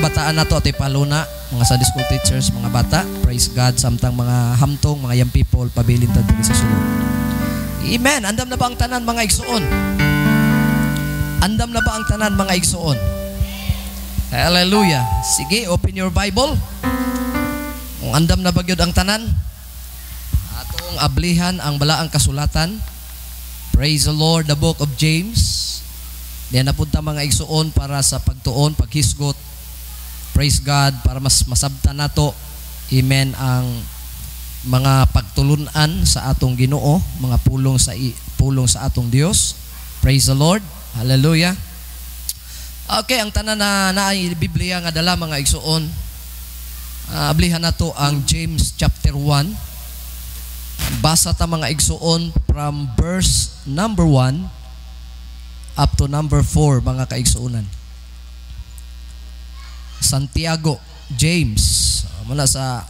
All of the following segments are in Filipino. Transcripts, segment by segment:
kabataan nato at ipaluna, mga Sunday school teachers, mga bata, praise God, samtang mga hamtong, mga young people, pabilin ta diri sa sulod. Amen. Andam na ba ang tanan mga igsuon? Andam na ba ang tanan mga igsuon? Hallelujah. Sige, open your Bible. Kung andam na ba gyud ang tanan, atong ablihan ang balaang kasulatan. Praise the Lord, the book of James. Diyan napunta mga igsuon para sa pagtuon, paghisgot. Praise God, para mas masabtan nato. Amen, ang mga pagtulunan sa atong Ginoo, mga pulong sa atong Dios. Praise the Lord. Hallelujah. Okay, ang tanan na Biblia nga dala mga igsuon. Ablihan nato ang James chapter 1. Basa ta mga igsuon from verse number 1 up to number 4 mga kaigsuunan. Santiago, James, mula sa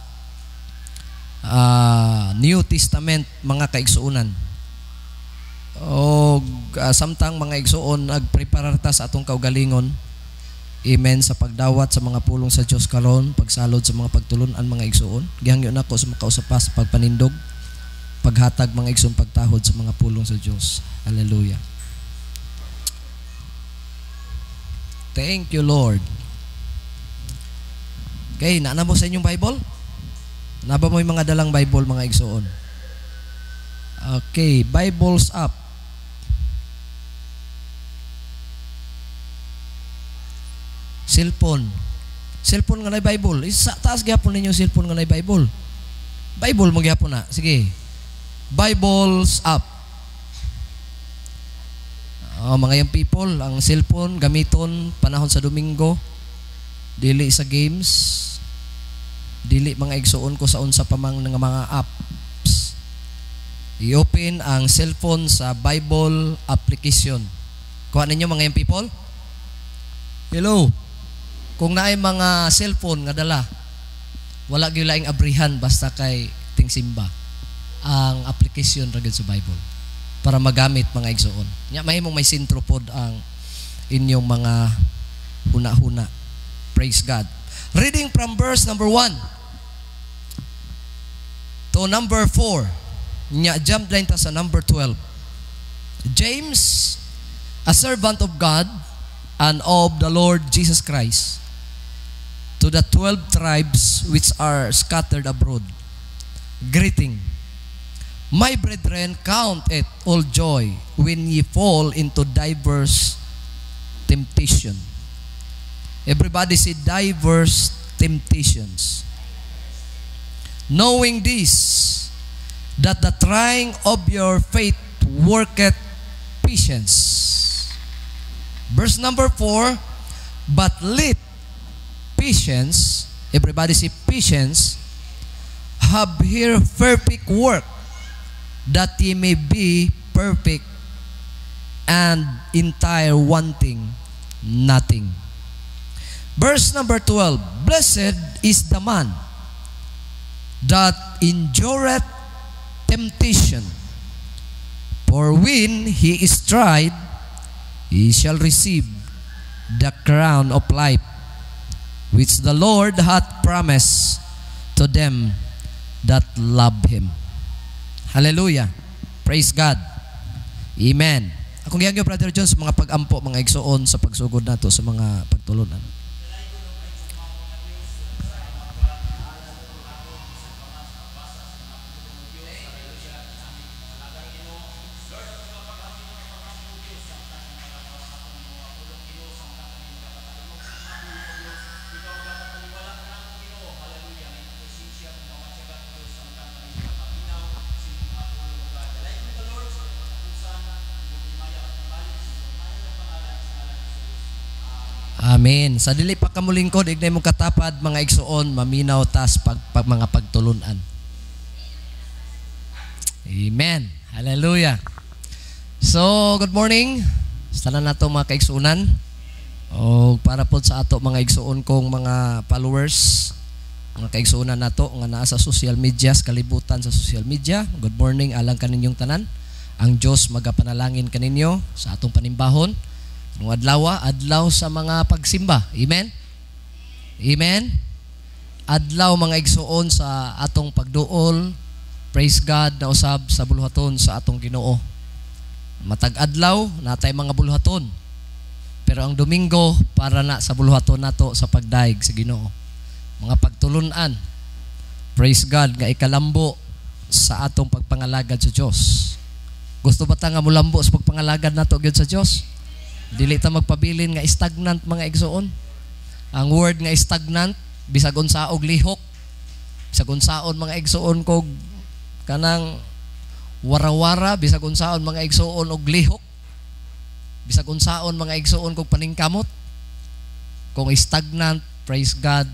New Testament mga kaigsuunan. O samtang mga igsuon nagpreparar ta sa atong kaugalingon. Amen, sa pagdawat sa mga pulong sa Dios karon, pagsalod sa mga pagtulunan mga igsuon. Gihangyo nako sa makausap sa pagpanindog, paghatag mga igsuon pagtahod sa mga pulong sa Dios. Hallelujah. Thank you, Lord. Okay, naana mo sa inyong Bible? Naba mo yung mga dalang Bible, mga igsuon? Okay, Bibles up. Cellphone. Cellphone nga na Bible. Isa, taas gyapon ninyo cellphone nga na Bible. Bible mo gyapon na. Sige. Bibles up. Mga young people, ang cellphone gamiton panahon sa Domingo, dili sa games, dili mga igsuon ko sa unsa pa mang nga mga apps. I-open ang cellphone sa Bible application. Kuha ninyo mga young people? Hello. Kung naay mga cellphone nga dala, wala gyud laing abrihan basta kay tingsimba ang application ra gyud sa Bible para magamit mga igsuon. Nya mahimong may sentro pod ang inyong mga huna-huna. Praise God. Reading from verse number 1 to number 4. Nya jump line ta sa number 12. James, a servant of God and of the Lord Jesus Christ, to the 12 tribes which are scattered abroad, greeting. My brethren, count it all joy when ye fall into diverse temptation. Everybody say diverse temptations. Knowing this, that the trying of your faith worketh patience. Verse number 4, but let patience, everybody say patience, have here perfect work, that ye may be perfect and entire, wanting nothing. Verse number 12, blessed is the man that endureth temptation, for when he is tried, he shall receive the crown of life, which the Lord hath promised to them that love Him. Hallelujah. Praise God. Amen. Akong giyangyo, Brother John, sa mga pag-ampo, mga igsuon sa pagsugod nato sa mga pagtulunan. Amen. Sa dili pa kamulingkod, ignay mong katapad, mga igsuon, maminaw tas mga pagtulunan. Amen. Hallelujah. So, good morning. Sa tanan nato mga kaigsuunan. O para po sa ato mga igsuon kong mga followers, mga kaigsuunan nato nga naa sa social media, kalibutan sa social media. Good morning, alang kaninyong tanan. Ang Diyos magapanalangin kaninyo sa atong panimbahon. Adlaw sa mga pagsimba. Amen? Amen. Adlaw mga igsuon sa atong pagduol, praise God, na usab sa buluhaton sa atong Ginoo. Matag adlaw natay mga buluhaton. Pero ang Domingo para na sa buluhaton nato sa pagdaig sa Ginoo. Mga pagtulunan. Praise God nga ikalambo sa atong pagpangalagad sa Dios. Gusto ba ta nga mulambo sa pagpangalagad nato gyud sa Dios? Dili ta magpabilin nga stagnant mga igsuon. Ang word nga stagnant bisag unsa og lihok. Bisag unsaon mga igsuon kog kanang warawara, bisag unsaon mga igsuon og lihok. Bisag unsaon mga igsuon kog paningkamot. Kung stagnant, praise God,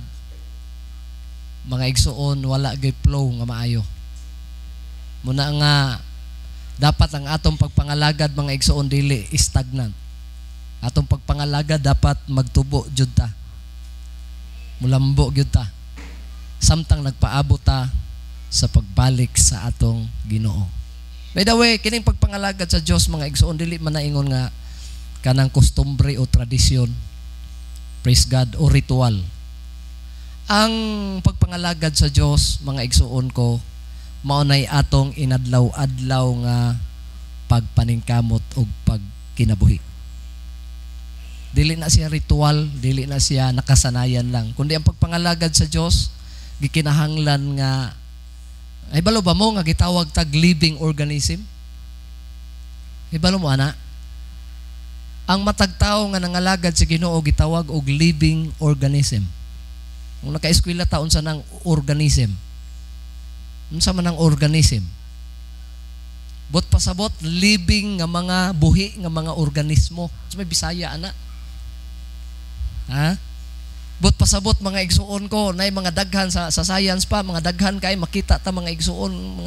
mga igsuon wala gyud flow nga maayo. Muna nga dapat ang atong pagpangalagad mga igsuon dili stagnant. Atong pagpangalagad dapat magtubo jud ta. Mulambo gyud ta. Samtang nagpaabot ta sa pagbalik sa atong Ginoo. By the way, kining pagpangalagad sa Dios mga igsuon dili man naingon nga kanang kustombre o tradisyon. Praise God, o ritual. Ang pagpangalagad sa Dios mga igsuon ko maunay atong inadlaw-adlaw nga pagpaningkamot o pagkinabuhi. Dili na siya ritual, dili na siya nakasanayan lang. Kundi ang pagpangalagad sa Dios gikinahanglan nga ay balo ba mo nga gitawag tag living organism? Ay balo mo ana? Ang matagtaw nga nangalagad sa Ginoo gitawag og living organism. Kung naka-eskwela ta unsa nang organism? Unsa man ang organism? Bot pasabot living nga mga buhi nga mga organismo. So may Bisaya ana. Ha? Bot pasabot mga igsuon ko nay mga daghan sa science pa, mga daghan kay makita ta mga igsuon,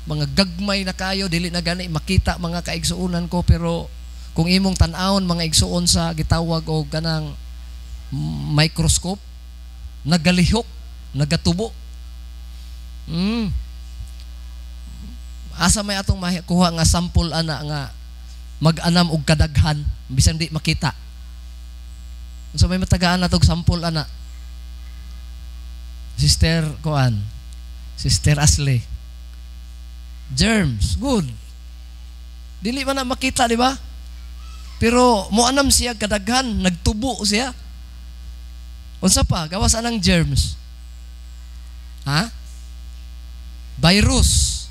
mga gagmay na kayo dili na gani makita mga kaigsuonan ko, pero kung imong tan-awon mga igsuon sa gitawag og kanang microscope, nagalihok, nagatubo. Asa may atong makuha nga sample ana nga mag-anam og kadaghan bisan di makita. So may matagaan na tog sample ana. Sister Koan, Sister Ashley. Germs, good. Dili man na makita, di ba? Pero moanam siya kadaghan, nagtubo siya. Unsa pa? Gawas anang germs? Ha? Virus.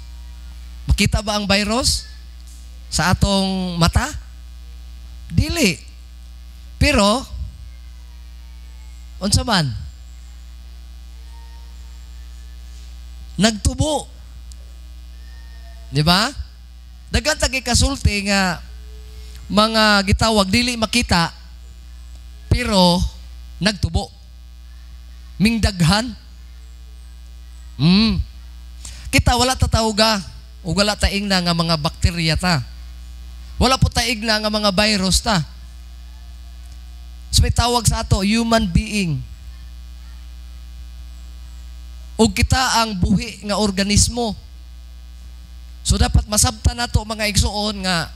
Makita ba ang virus sa atong mata? Dili. Pero unsa man? Nagtubo. Di ba? Daghan ta kasulti nga mga gitawag dili makita pero nagtubo. Mingdaghan. Kita wala ta tawga o wala ta ingna nga mga bakterya ta. Wala po ta igna nga mga virus ta. So may tawag sa ato, human being. O kita ang buhi nga organismo. So dapat masabtan nato mga igsuon nga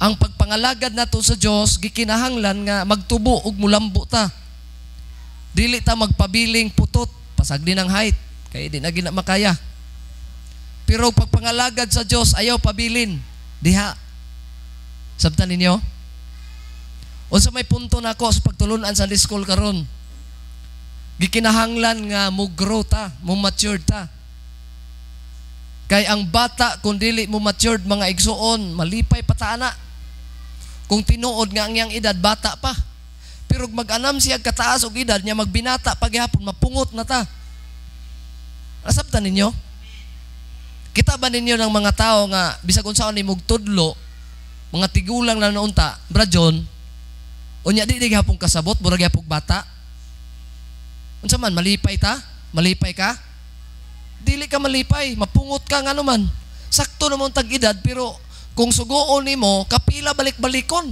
ang pagpangalagad nato sa Dios gikinahanglan nga magtubo ug mulambo ta. Dili ta magpabiling putot, pasagdi ng height, kay di na gina makaya. Pero pagpangalagad sa Dios ayaw pabilin. Diha. Sabtan ninyo? Unsa may punto nako sa pagtulunan sa Sunday school karon? Gikinahanglan nga mo grow ta, mo mature ta. Kay ang bata kung dili mo matured mga igsuon, malipay patana. Kung tinuod nga ang iyang edad bata pa. Pero mag-anam siya kataas og edad niya magbinata paghapon mapungot na ta. Nasabtan ninyo? Kita ba ninyo ng mga tao nga bisag unsaon ni mugtudlo, mga tigulang na naunta, Bra John, unya di gihapon kasabot, murag gihapon bata. Unsa man malipay ta? Malipay ka? Dili ka malipay, mapungot ka nga naman. Sakto naman tag edad pero kung sugoon nimo kapila balik-balikon.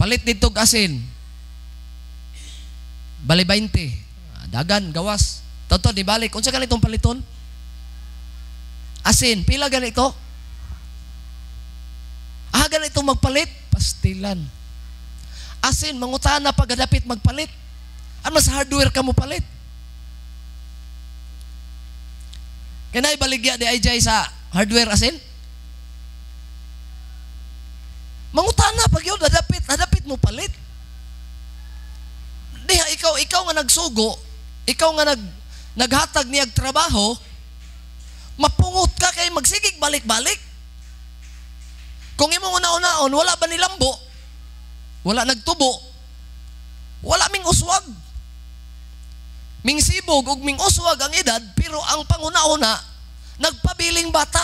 Palit dito og asin. Bali 20. Dagan gawas. Toto di balik. Unsa ganitong paliton? Asin, pila ganito? Ganito magpalit, pastilan. Asin, mangutana pagdapit magpalit. Ano sa hardware ka mo palit? Kanay baligya di ay sa hardware asin? Mangutana pag yun, hadapit mo palit. Diha, ikaw nga nagsugo, ikaw nga naghatag niyag trabaho, mapungot ka kay magsigig balik-balik. Kung imo una-unaon, wala ba nilambo? Wala nagtubo? Wala ming uswag. Ming sibog ug ming uswag ang edad, pero ang panguna-una, nagpabiling bata.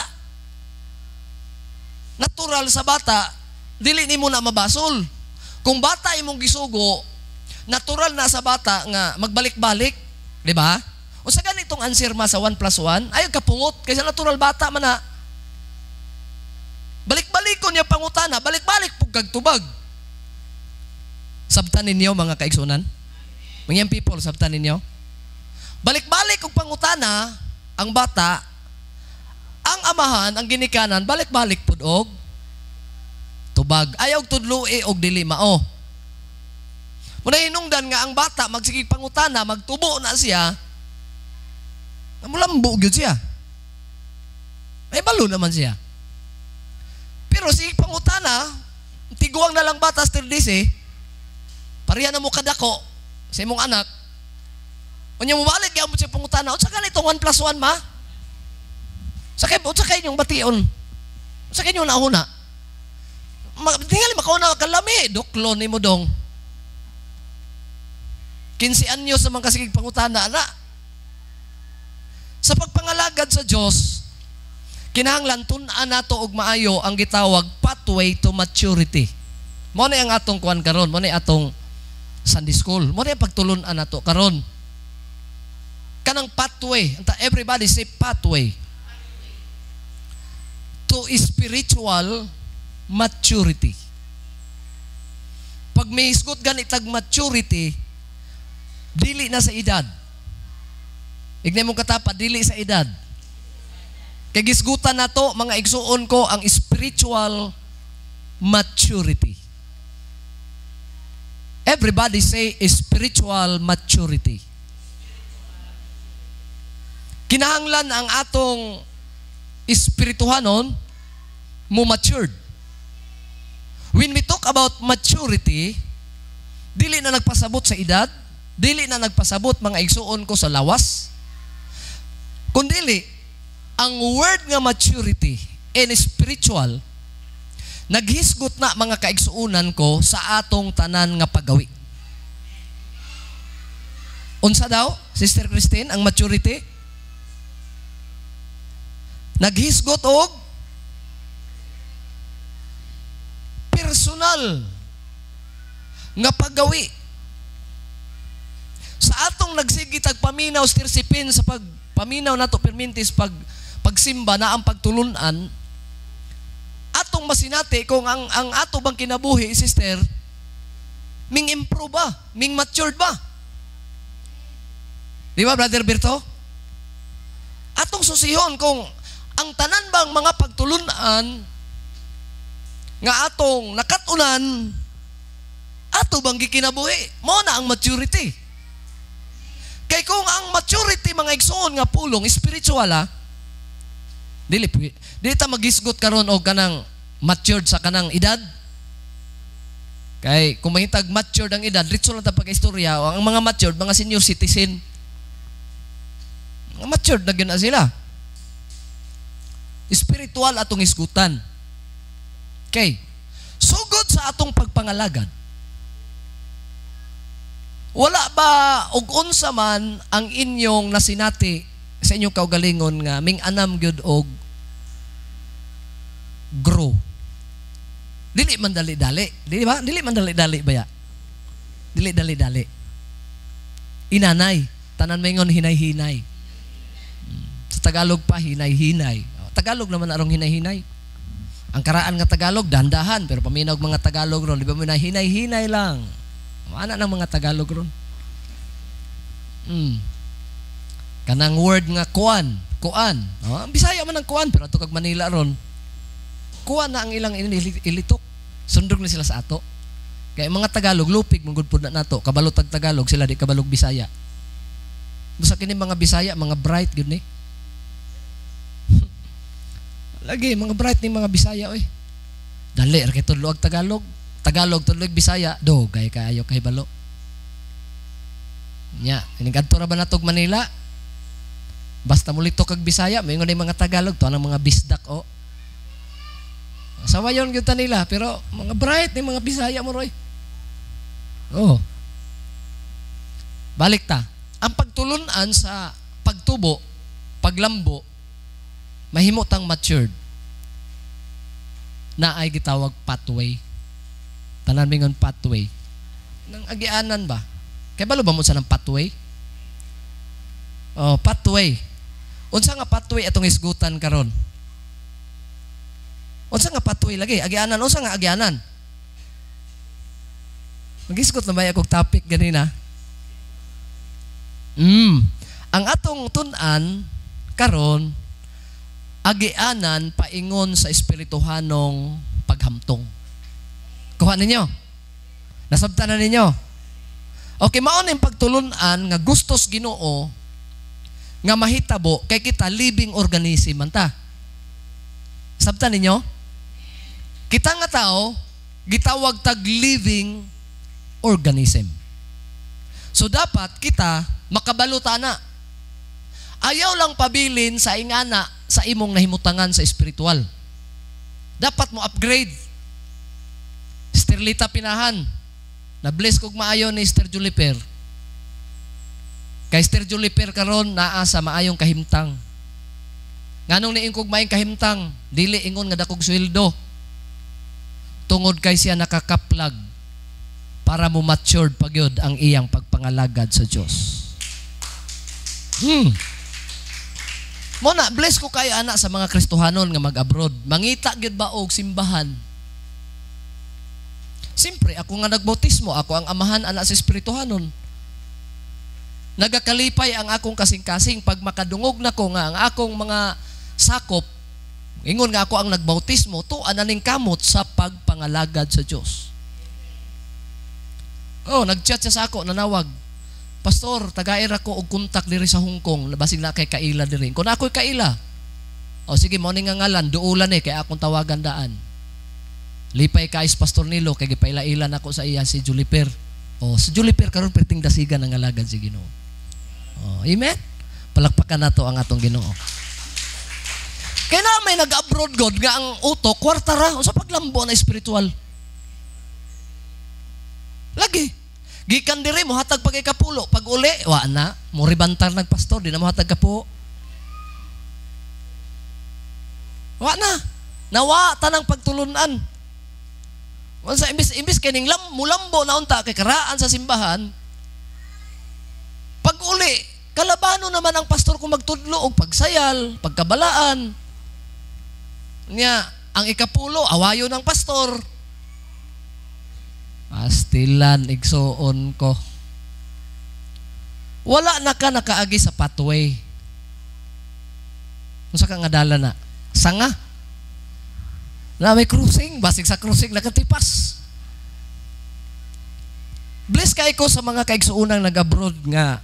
Natural sa bata, dili nimo na mabasol. Kung bata imong gisugo, natural na sa bata nga magbalik-balik, di ba? O sa ganitong answer ma sa 1 plus 1, ayaw kapungot, kaysa natural bata man na. Balik-balik ko niya pangutana, balik-balik pug kagtubag. Sabtan ninyo mga kaigsunan? Mga people, sabtan ninyo? Balik-balik kung pangutana, ang bata, ang amahan, ang ginikanan, balik-balik pud og tubag. Ayaw tudloi og dili mao. Muna hinungdan nga ang bata, magsigig pangutana, magtubo na siya, namulambo gyud siya. May balo naman siya. Pero si pangutana, tiguang na lang bata still this pareha na mo kadako sa imong anak. Unya mo balik gyud mo siya pangutana, unsa ka nitong 1 plus 1 ma? Sakay inyong bation. Sakay inyong nauna. Tingali makauna kalami, doklo ni mo dong. 15 anyos sa mga kasigig pangutana na. Sa pagpangalagad sa Dios, kinahanglan tun-an nato og maayo ang gitawag pathway to maturity. Mo na ang atong kuan karon, mo na atong Sunday school. Mo na pagtulon-an nato karon. Kanang pathway, everybody say pathway to spiritual maturity. Pag may isgot ganitag maturity, dili na sa edad. Ignay mong katapa, dili sa edad. Kay gisgutan na to, mga igsuon ko, ang spiritual maturity. Everybody say spiritual maturity. Kinahanglan ang atong espirituhanon mo matured. When we talk about maturity, dili na nagpasabot sa edad, dili na nagpasabot mga igsuon ko sa lawas, kundili ang word nga maturity and spiritual naghisgot na mga kaigsuunan ko sa atong tanan nga paggawi. Unsa daw, Sister Christine, ang maturity? Naghisgot og personal nga paggawi. Sa atong nagsigitag paminaw stirsipin sa pagpaminaw nato permintis pagsimba na ang pagtulunan, atong masinati kung ang ato bang kinabuhi, sister, ming improve ba? Ming matured ba? Di ba, Brother Berto? Atong susihon kung ang tanan bang mga pagtulunan nga atong nakatunan, ato bang gikinabuhi? Mo na ang maturity. Kay kung ang maturity mga igsoon nga pulong spiritual dili ta magisgot karon og kanang matured sa kanang edad. Kay kung mahitag matured ang edad, ritso lang ta pag-istorya, ang mga matured mga senior citizen. Mga matured na gyud na sila. Spiritual atong isgutan. Okay. Sugod sa atong pagpangalagad, wala ba og unsa man ang inyong nasinati sa inyong kaugalingon nga ming anam gyud og grow? Dili man dali-dali, di ba? Dili man dali-dali baya. Dili dali-dali. Inanay, tanan maingon hinay-hinay. Sa Tagalog pa hinay-hinay. Tagalog naman arong hinay-hinay. Ang karaan nga Tagalog dandahan, pero paminaw mga Tagalog ron, di ba mo na hinay-hinay lang. Ana ng mga Tagalog ron. Kanang word nga kuan. Ang Bisaya man ang kuan, pero ato kag Manila ron, kuan na ang ilang ilitok. Sundog na sila sa ato. Kaya mga Tagalog, lupig mong gudpod na nato. Kabalo tag Tagalog, sila di kabalog Bisaya. Basta kini mga Bisaya, mga bright yun eh. Lagi, mga bright ni mga Bisaya oy. Dali, kay tudlo ag Tagalog. Tagalog, tudlo ag Bisaya. Dogay kayo kay balo. Nya, inigadto ra ba natog Manila? Basta mulito kag Bisaya, may ngunay mga Tagalog, to ang mga bisdak o. Sawa yun yun nila, pero mga bright ni mga Bisaya mo roy. Oh. Balik ta. Ang pagtulunan sa pagtubo, paglambo, mahimo tang matured. Na ay gitawag pathway. Tanan mingon pathway. Nang agianan ba? Kay balo ba mo sa ng pathway? Oh, pathway. Unsa nga pathway atong isgutan karon? Unsa nga pathway lagi? Agianan, unsa nga agianan? Mag-isgot na ba akong topic ganina? Ang atong tun-an karon agianan paingon sa espirituhanong paghamtong. Kuha ninyo? Nasabtan na ninyo? Okay, mao ning pagtulunan nga gustos Ginoo nga mahitabo kay kita living organism man ta. Sabtan ninyo? Kita nga tao gitawag tag living organism. So dapat kita makabaluta na. Ayaw lang pabilin sa ingana sa imong nahimutangan sa espiritual. Dapat mo upgrade. Sterlita Pinahan. Na-bless kog maayo ni Sister Juliper. Kay Sister Juliper karon naa sa maayong kahimtang. Nganong niing kog maayong kahimtang, dili ingon nga dakog sweldo. Tungod kay siya nakakaplag para mo matured pagyod ang iyang pagpangalagad sa Dios. Mo na bless ko kayo anak sa mga Kristohanon nga mag-abroad. Mangita gyud ba og simbahan? Siyempre, ako nga nagbautismo, ako ang amahan anak sa Espirituhanon. Nagakalipay ang akong kasing-kasing pag makadungog na ko nga ang akong mga sakop, ingon nga ako ang nagbautismo, to ananing kamot sa pagpangalagad sa Diyos. Oh, nag-chat siya sa ako, nanawag, Pastor, tagair ako og kontak diri sa Hong Kong, basig na kay kaila diri. Kung ako'y kaila, o sige, mo nga ngalan, duulan kay akong tawagan daan. Lipay kais Pastor Nilo, kay gipaila-ilan ako sa iya si Juliper. O, si Juliper karon perting dasigan ang alagad si Ginoo. O, amen? Palakpakan nato ang atong Ginoo. Kaya na may nag-abroad God nga ang utok, kwarta ra, o sa paglambo na espiritual. Lagi. Gikan diri mo hatag pagay kapulo, pag uli, wa na, mo ribantar nagpastor, di na mo hatag kapo. Wa na. Nawa tanang pagtulunan. Onsa imbis kining mulambo na unta kay karaan sa simbahan. Pag uli, kalabano naman ang pastor kung magtudlo og pagsayal, pagkabalaan. Nya, ang ikapulo awayo ng pastor. Astilan igsoon ko. Wala na ka nakaagi sa pathway. Unsa ka nga dala na? Sanga? Na may cruising, basig sa cruising nakatipas. Bless kay ko sa mga kaigsuunang nag-abroad nga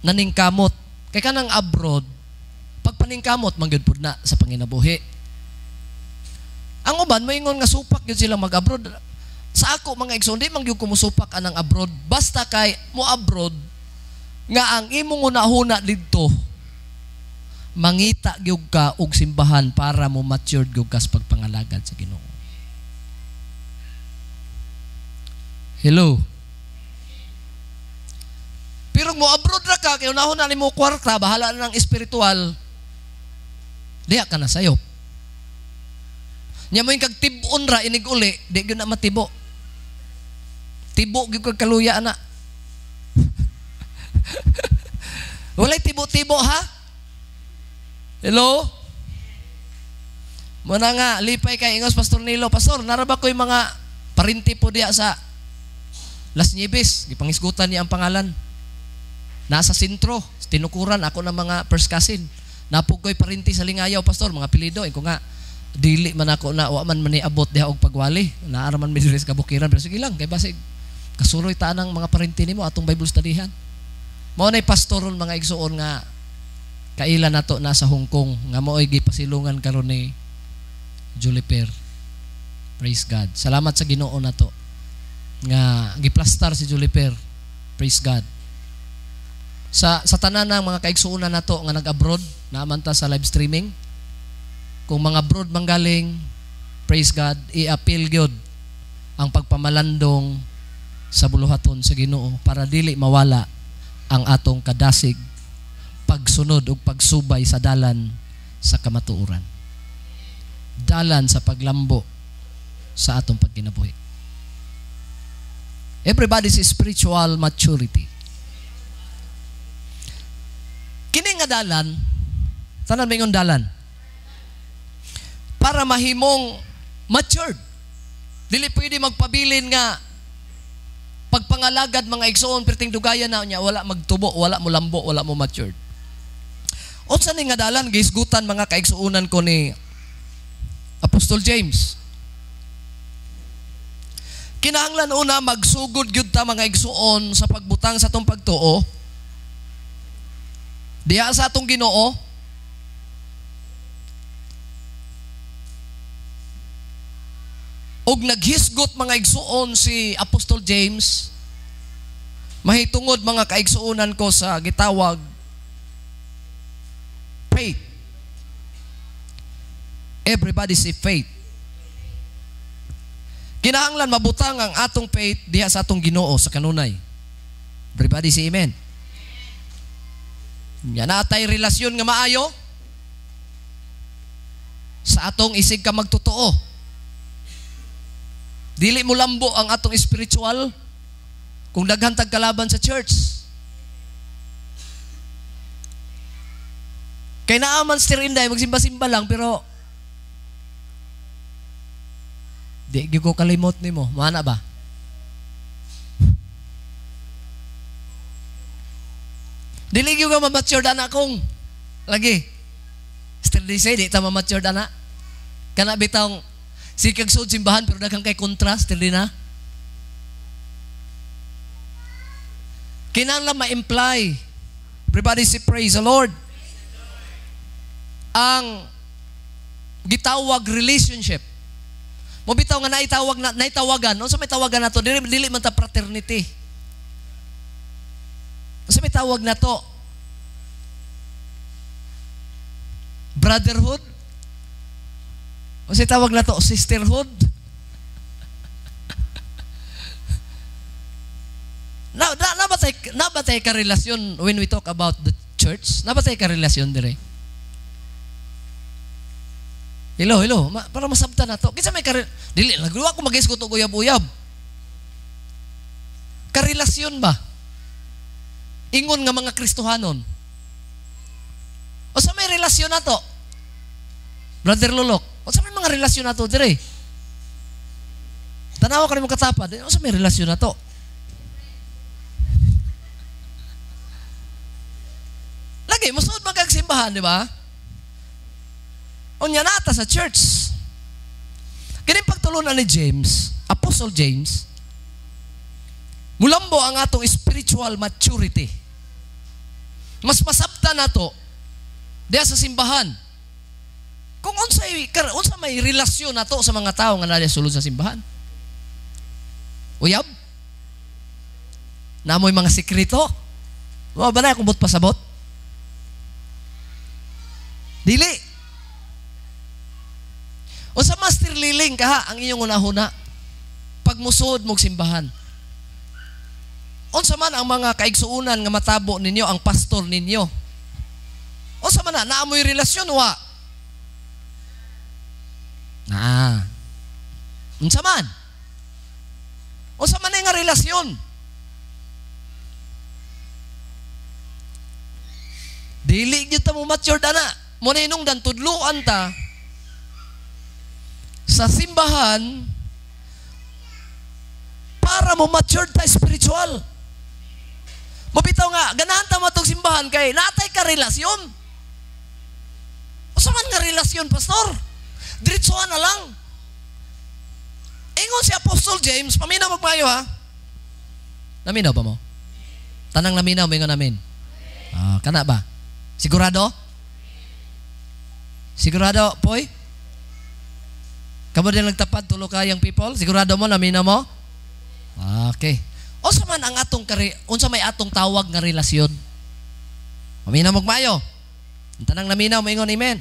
naningkamot. Kay kanang abroad, pag paningkamot mangyud pud na sa panginabuhi. Ang uban moingon nga supak gyud sila mag-abroad. Sa ako mga igsoon, di man gyud ko musupak anang abroad. Basta kay mo abroad nga ang imong una-huna didto mangita gyud ka og simbahan para mo matured gyud ka sa pagpangalagad sa Ginoo. Hello. Pero mo abroad ra ka kay unahon na nimo kwarta, bahala na ng espiritual. Diha ka na sayop. Nya mo yung kag tibon ra inig uli, di gyud na matibo. Tibo gyud kag kaluya ana. Walay tibo-tibo ha? Hello? Muna nga, lipay kay ingos Pastor Nilo. Pastor, naraba ko yung mga parinti po diya sa Las Nieves. Ipangisgutan niya ang pangalan. Nasa sentro, tinukuran ako ng mga first cousin. Napog ko'y parinti sa Lingayaw, Pastor, mga pilido. Ko nga, dili man ako na, wa man maniabot diha og pagwali. Naaraman mi diri sa kabukiran. Pero sige lang, kay basig Kasuroy ta nang mga parente nimo atong Bible studyhan. Mao nay pastoron mga igsuon nga kaila nato nasa Hong Kong nga mo'y gipasilungan karon ni Juliper. Praise God. Salamat sa Ginoo nato nga giplastar si Juliper. Praise God. Sa tanan ng mga kaigsuonan nato nga nag-abroad, naaman ta sa live streaming. Kung mga abroad manggaling, praise God, i-appeal gyud ang pagpamalandong sa buluhaton sa Ginoo para dili mawala ang atong kadasig pagsunod ug pagsubay sa dalan sa kamatuoran. Dalan sa paglambo sa atong pagkinabuhi. Everybody's spiritual maturity. Kini nga dalan, tanan mingon dalan, para mahimong matured. Dili pwede magpabilin nga pagpangalagad mga igsoon perting dugayan na niya, wala magtubo, wala mo lambo, wala mo matured. Unsa ni nga dalan giisgutan mga kaigsuonan ko ni Apostol James. Kinahanglan una magsugod gyud ta mga igsuon sa pagbutang sa atong pagtuo diha sa atong Ginoo. Og naghisgot mga igsuon si Apostol James mahitungod mga kaigsuonan ko sa gitawag faith. Everybody say faith. Kinahanglan mabutang ang atong faith diha sa atong Ginoo sa kanunay. Everybody say amen. Nya natay relasyon nga maayo sa atong isig ka magtotoo. Dili mo lambo ang atong spiritual kung daghan tag kalaban sa church. Kay naaman Sister Inday magsimba-simba lang pero di gyud ko kalimot nimo, mana ba? Dili gyud ka ma-mature ana kong lagi. Still di say di ta ma-mature ana. Kana bitang sikag sud simbahan pero daghang kay contrast dili na. Kinahanglan ma-imply. Everybody say praise the Lord. Ang gitawag relationship. Mo bitaw nga naitawagan, unsa may tawagan nato? Dili man ta fraternity. Unsa may tawag nato? Brotherhood? Unsa tawag nato? Sisterhood? Nabatay ka relasyon when we talk about the church? Nabatay ka relasyon dire? Hello. Para masabtan na to. Kinsa may dili nagluwa ko mag-isgot og uyab-uyab. Karelasyon ba? Ingon nga mga Kristohanon. O sa may relasyon na to? Brother Lulok, o sa may mga relasyon na to dire? Tanawa ka rin mong katapad. O sa may relasyon na to? Lagi, musuod magkagsimbahan, di ba? Unya nata sa church. Kini pagtulunan ni James, Apostle James, mulambo ang atong spiritual maturity. Mas masabta nato diya sa simbahan. Kung unsa may relasyon nato sa mga tao nga nadiya sulod sa simbahan. Uyab? Namoy mga sekreto? Wa ba na akong but pasabot? Dili. O sa master liling kaha ang inyong unahuna pagmusod mong simbahan. Unsa man ang mga kaigsuunan nga matabo ninyo ang pastor ninyo. Unsa man na naamoy relasyon wa? Unsa man? Unsa man nga relasyon? Dili gyud ta mo mature ana. Mo na hinungdan tudluan ta sa simbahan para mo mature ta spiritual. Mabitaw nga, ganahan ta matong simbahan kay natay ka relasyon. Usa man nga relasyon, pastor? Diretsuhan na lang. Ingon si Apostle James, paminaw magmayo ha. Naminaw ba mo? Tanang naminaw, may nga namin. Kana ba? Sigurado? Sigurado, Poy? Kamo din nagtapad, tulo kayang people? Sigurado mo, naminaw mo? Okay. Unsa man ang atong unsa may atong tawag nga relasyon? Maminaw magmayo. Ang tanang naminaw, maingon amen.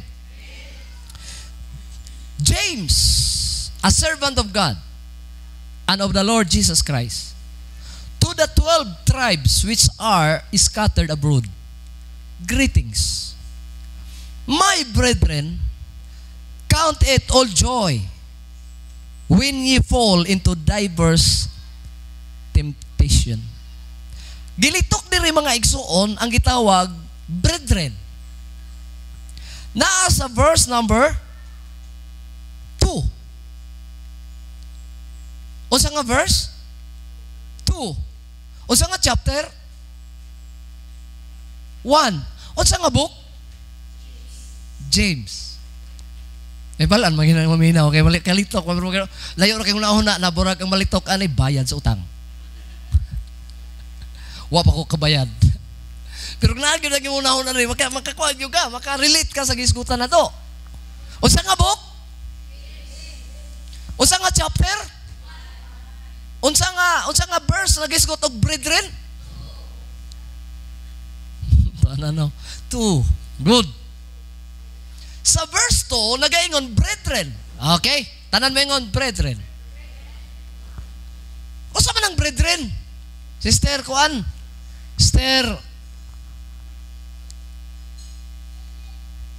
James, a servant of God and of the Lord Jesus Christ, to the 12 tribes which are scattered abroad, greetings. My brethren, count it all joy when ye fall into diverse temptation. Gilitok diri mga igsuon ang gitawag brethren. Naa sa verse number 2. Unsa nga verse? 2. Unsa nga chapter? 1. Unsa nga book? James. Balaan maminaw kay mali kalitok, layo ra kay unahon na burag ang malitok anay bayad sa utang. Wa pa ko kabayad. Pero naagyo na gyud unahon na rin makakuha gyud ka, maka-relate ka sa gisgutan nato. Unsa nga book? Unsa nga chapter? Unsa nga verse na gisgot og brethren? Ano? 2. Good. Sa verse 2, nagaingon brethren. Okay? Tanan mo ingon brethren. Unsa man ang brethren? Sister kuan? Sister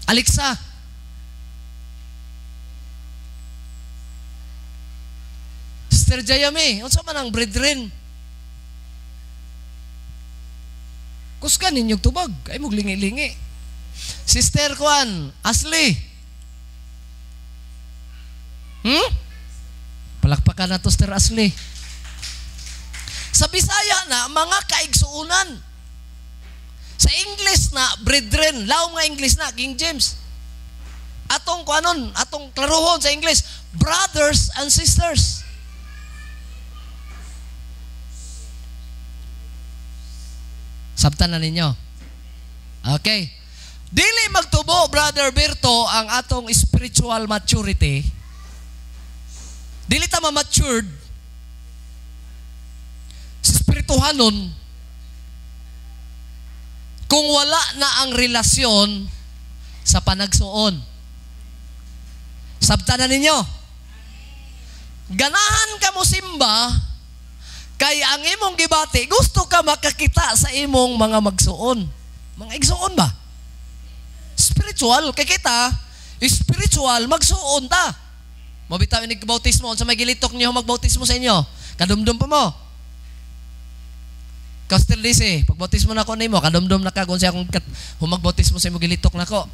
Alexa. Sister Jayame, unsa man ang brethren? Kuskan ninyong tubag, ay mong lingi-lingi. Sister Kwan, Ashley. Palakpakan na to, Sister Ashley. Sa Bisaya na, mga kaigsuunan. Sa English na, brethren, laom nga English na, King James. Atong kuanon, atong klaruhon sa English, brothers and sisters. Sabtan na ninyo. Okay. Dili magtubo, Brother Berto, ang atong spiritual maturity. Dili ta ma-matured sa spirituhanon kung wala na ang relasyon sa panagsuon. Sabtan na ninyo. Ganahan ka mo simba, kay ang imong gibati, gusto ka makakita sa imong mga magsuon. Mga igsuon ba? Spiritual. Kay kita, spiritual, magsuon ta. Mabitaw inig bautismo. Sa may gilitok niyo magbautismo sa inyo. Kadumdum pa mo. Kastel disi, pagbautismo na ko nimo, kadumdum na ka kung siya kung humagbautismo sa imo gilitok na ko.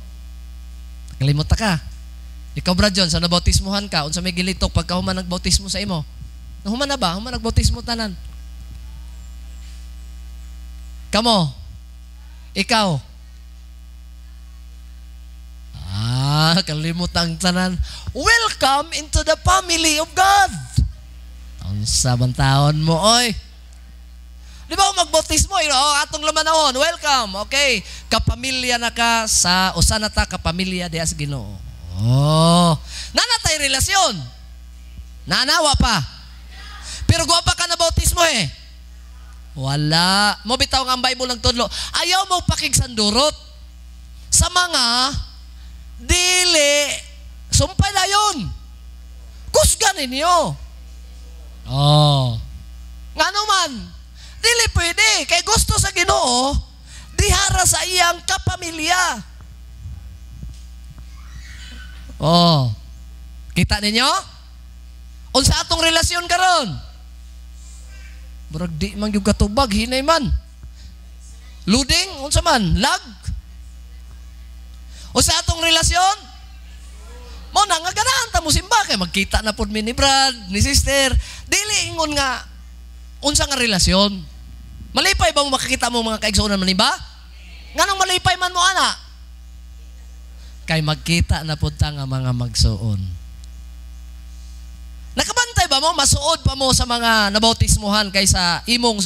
Kalimot ta ka. Ikaw, Brad John, sa nabautismohan ka, unsa may gilitok pagka human nagbautismo sa imo. Human na ba? Human nagbautismo tanan. Kamo, ikaw. Kalimut ang tanan. Welcome into the family of God. Ang sabang taon mo, oy. Di ba magbautismo? Atong lamanahon, welcome. Okay. Kapamilya na ka sa, usa na ta kapamilya diya sa Ginoo. Nanatay relasyon. Nanawa pa. Pero guwapa ka na bautismo eh. Wala. Mo bitaw nga ang Bible ng tudlo. Ayaw mo pakigsandurot sa mga dili sumpay na yun. Kusgan ninyo. Nga naman, dili pwede. Kay gusto sa Ginoo, dihara sa iyang kapamilya. Kita ninyo? Unsa atong relasyon karon? Murag di man yung katubag, hinay man. Luding, unsa man, lag. O sa atong relasyon, mo na nga ganahan ta mo simba kay magkita na pud mi ni Brad, ni sister. Dili ingon nga unsa nga relasyon. Malipay ba mo makakita mo mga kaigsuonan man ba? Nganong malipay man mo ana? Kay magkita na pud ta nga mga magsuon. Nakabantay ba mo masuod pa mo sa mga nabautismuhan kaysa imong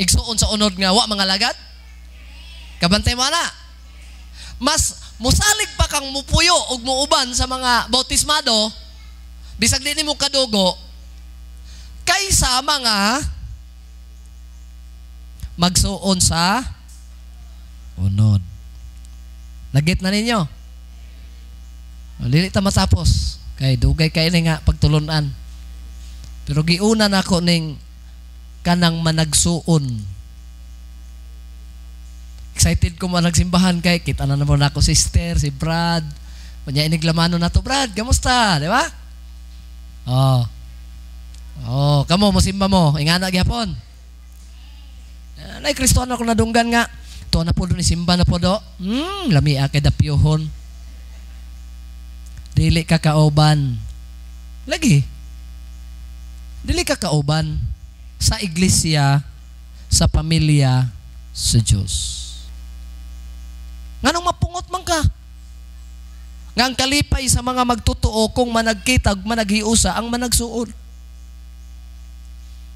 Igsuon sa unod nga wa mga lagad. Kabantay mo na. Mas musalig pa kang mupuyo ug muuban sa mga bautismado bisag di nimo kadugo kaysa mga magsuon sa unod. Nagit na ninyo? Dili ta matapos. Kay dugay kay ni nga pagtulunan. Pero giuna nako ning kanang managsuon. Excited ko man nagsimbahan kay kita na naman ako sister, si Brad. Panya iniglamano na to, Brad. Kamusta? Di ba? Kamo mo simba mo. Ingana gyapon. Nay Kristiyano ako nadunggan nga. To na po do ni simba na po do. Lami kay dapyohon. Dili ka kauban. Lagi. Dili ka kauban sa iglesia, sa pamilya sa Diyos. Nganong mapungot man ka? Ngang kalipay sa mga magtutuo kung managkitag, managhiusa ang managsuon.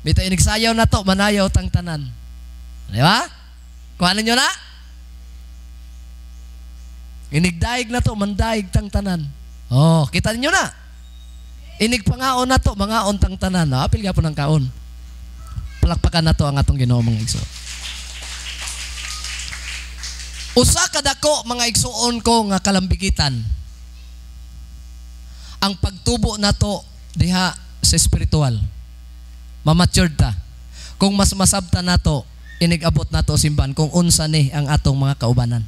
Bita inigsayaw na to, manayaw tang tanan. Di ba? Kuhanan nyo na? Inigdaig na to, mandaig tang tanan. Kita niyo na. Inig pangaon na to, mangaon tang tanan. Apil nga po ng kaon. Palakpakan na to ang atong Ginoo mga igsoon. Usa kadako mga igsoon ko nga kalambigitan. Ang pagtubo na to diha sa spiritual. Mamature ta. Kung mas masabta na to, inigabot na to simbahan kung unsa ni ang atong mga kaubanan.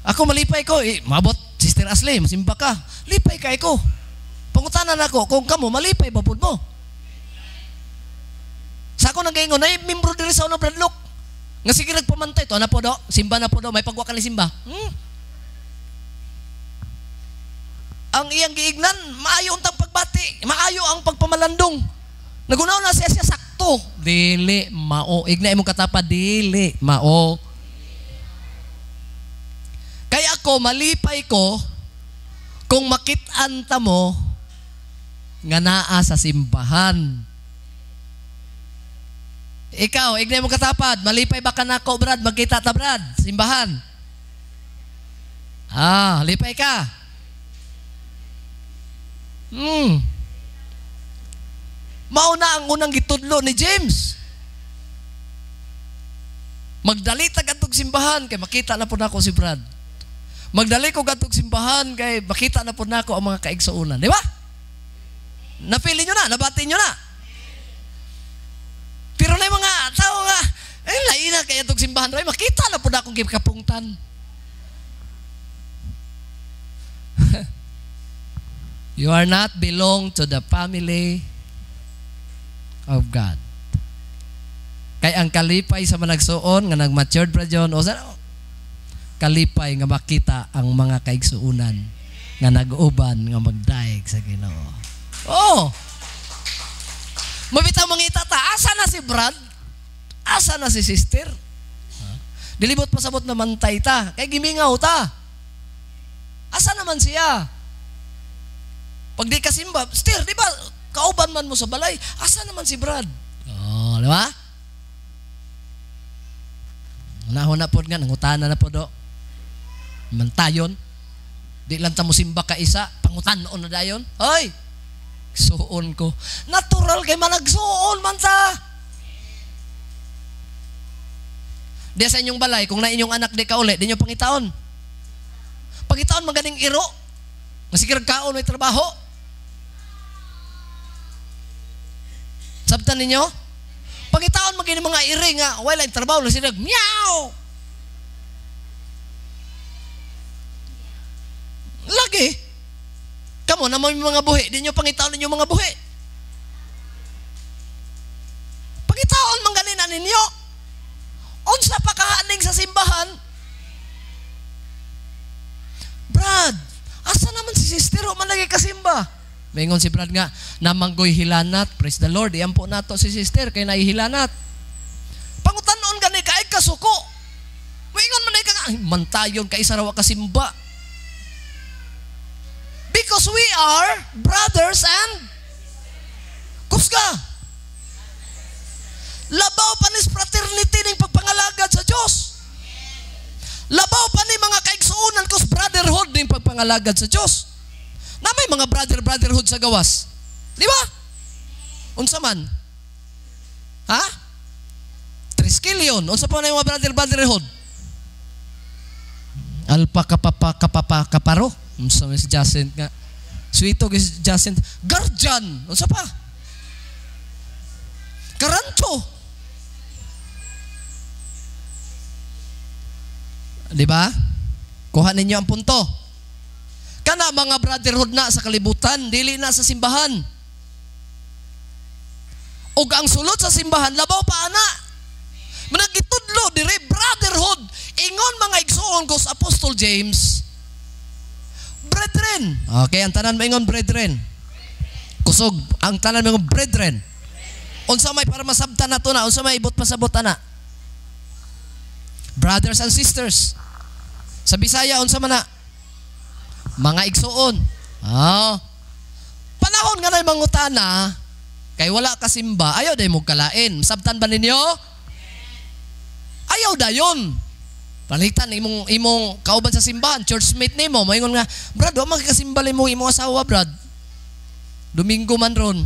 Ako malipay ko, mabot Sister Ashley, masimba ka. Lipay kay ko. Pangutanan ako, kung kamo malipay babud mo. Sa ako nagaingon, ay membro diri sa unang Bradlock. Nga sige nagpamantay to, na po do, simba na po do, may pagwakan ni simba. Ang iyang giignan, maayo ang pagbati, maayo ang pagpamalandong. Nagunaw na siya sakto. Dili mao. Ignay mo katapa, dili mao. Kaya ako, malipay ko kung makit-an ta mo nga naa sa simbahan. Ikaw, ignay mo katapad, malipay ba ka nako, Brad? Magkita ta, Brad, simbahan. Lipay ka. Mauna ang unang gitudlo ni James. Magdali ta gatog simbahan kay makita na po nako si Brad. Magdali ko gatog simbahan kay makita na po nako ang mga kaigsuonan, di ba? Napili nyo na, nabati nyo na. Pero na mga tao nga, lain na kaya itong simbahan rin, makita na po na akong kapungtan. You are not belong to the family of God. Kaya ang kalipay sa managsuon, nga nag-matured pa dyan, o saan, kalipay nga makita ang mga kaigsuunan, nga nag-uban, nga magdaig sa Ginoo. Mabitaw mangita ta, asa na si Brad? Asa na si sister? Dilibot pasabot na mantay ta, kay gimingaw ta. Asa naman siya? Pag di kasimba, sister, di ba, kauban man mo sa balay, asa naman si Brad? Di ba? Nahon na po nga, nangutana na po do. Mantayon. Di lang ta mo simba ka isa, pangutanon na dayon. Hoy! Suon ko. Natural kay managsuon man ta. Di sa inyong balay, kung na inyong anak di ka uli, di nyo pangitaon. Pangitaon maganing iro. Masikirag kaon may trabaho. Sabtan ninyo? Pangitaon maganing mga iri nga, wala yung trabaho, nasinag, meow! Lagi. Kamo na may mga buhi, di nyo pangitaon ninyo mga buhi. Pangitaon mangganina ninyo. Unsa pa kahaning sa simbahan? Brad, asa naman si sister o man lagi kasimba? Maingon si Brad nga, namanggoy hilanat, praise the Lord, iyan po nato si sister, kay naihilanat. Pangutanon gani ka ay kasuko. Maingon man ka nga, mantayon ka isa raw kasimba. Because we are brothers and kusga. Labaw pa ni fraternity ning pagpangalagad sa Dios. Labaw pa ni mga kaigsuonan ko brotherhood ning pagpangalagad sa Dios. Na may mga brotherhood sa gawas. Di ba? Unsa man? Ha? Triskilyon. Unsa pa na yung mga brotherhood? Alpa kaparo. Unsa man si Jacinth nga. Suito kay Jacinth. Guardian. Unsa pa? Karancho. Di ba? Kuha ninyo ang punto. Kana mga brotherhood na sa kalibutan, dili na sa simbahan. Ug ang sulod sa simbahan, labaw pa ana. Managitudlo dire brotherhood. Ingon mga igsuon ko sa Apostle James, brethren. Okay, ang tanan mo ingon brethren. Kusog, ang tanan mo ingon brethren. Unsa may para masabtan nato na, unsa may ibot pasabot ana. Brothers and sisters. Sa Bisaya unsa man na? Mga igsuon. Panahon nga na mangutana, kay wala kasimba, ayaw day mo kalain. Sabtan ba ninyo? Ayaw dayon. Palitan imong kauban sa simbahan, churchmate nimo, moingon nga, brad, wa magkasimba mo imong asawa, brad. Domingo man ron.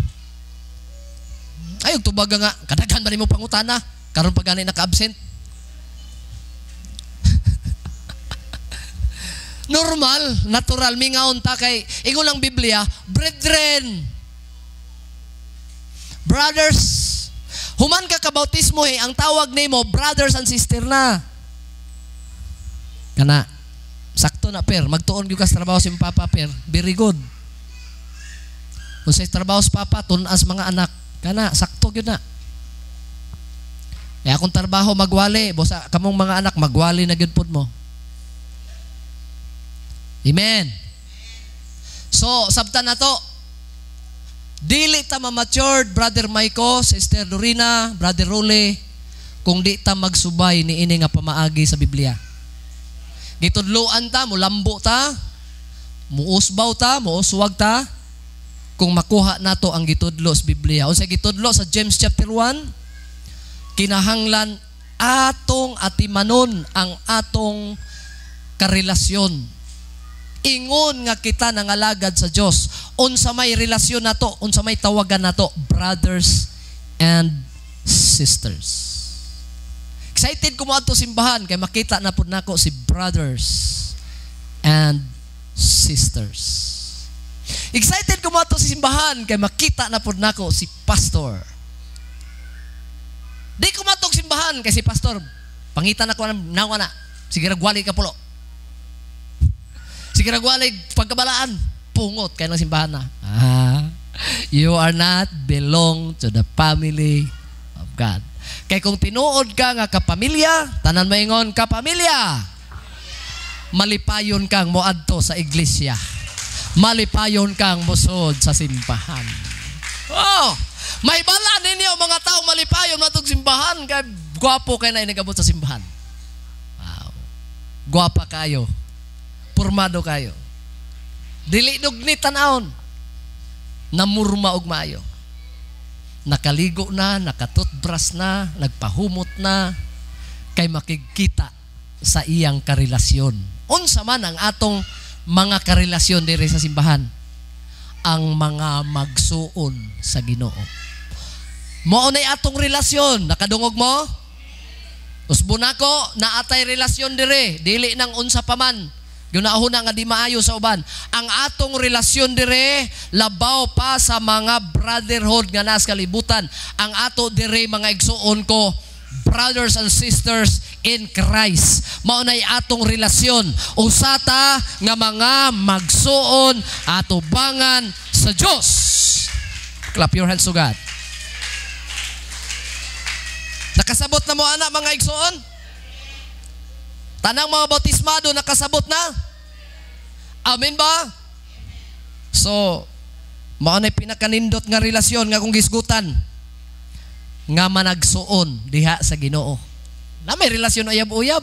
Ayaw tubaga nga, kadaghan ba nimo pangutana? Karon pa gani naka-absent. Normal, natural, mingaon ta kay ingon ang Biblia, brethren. Brothers. Human ka kabautismo ang tawag nimo brothers and sister na. Kana sakto na per, magtuon gyud ka sa trabaho si papa per. Very good. Kung sa trabaho sa papa tunas mga anak, kana sakto gyud na. Kaya akong trabaho magwali, bosa kamong mga anak magwali na gyud pud mo. Amen. So, sabtan na to. Dili ta ma-matured, Brother Maiko, Sister Dorina, Brother Role, kung di ta magsubay ni ini nga pamaagi sa Biblia. Gitudloan ta, mulambo ta, muusbaw ta, muuswag ta, kung makuha nato ang gitudlo sa Biblia. O sa gitudlo sa James chapter 1, kinahanglan atong atimanon ang atong karelasyon. Ingon nga kita nangalagad sa Dios. Unsa may relasyon nato, unsa may tawagan nato, brothers and sisters. Excited ko mo adto simbahan kay makita na pud nako si brothers and sisters. Excited ko mo adto sa simbahan kay makita na pud nako si pastor. Di ko matog simbahan kay si pastor pangitan ako nawa na. Sige ragwali ka pulo. Sige nagwalig pagkabalaan, pungot kayo ng simbahan na. You are not belong to the family of God. Kaya kung tinuod ka nga kapamilya, tanan maingon kapamilya, malipayon kang moadto sa iglesia. Malipayon kang musod sa simbahan. Oh, may bala ninyo mga tao malipayon matog simbahan kay gwapo kayo na inagabot sa simbahan. Wow. Gwapa kayo. Pormado kayo. Dili dugni tan-aon. Namurma og maayo. Nakaligo na, nakatutbras na, nagpahumot na, kay makikita sa iyang karelasyon. Unsa man ang atong mga karelasyon diri sa simbahan? Ang mga magsuon sa Ginoo. Mao nay atong relasyon, nakadungog mo? Usbo nako, naatay relasyon diri, dili nang unsa pa man. Gunahuna nga di maayo sa uban. Ang atong relasyon dire labaw pa sa mga brotherhood nga nas kalibutan. Ang ato dire mga igsuon ko, brothers and sisters in Christ. Mao nay atong relasyon. Usata nga mga magsuon atubangan sa Dios. Clap your hands to God. Nakasabot na mo ana mga igsuon? Tanang mga bautismado nakasabot na? Amen ba? So, mao na pinakanindot nga relasyon nga kung gisgutan nga managsuon diha sa Ginoo. Na may relasyon uyab-uyab.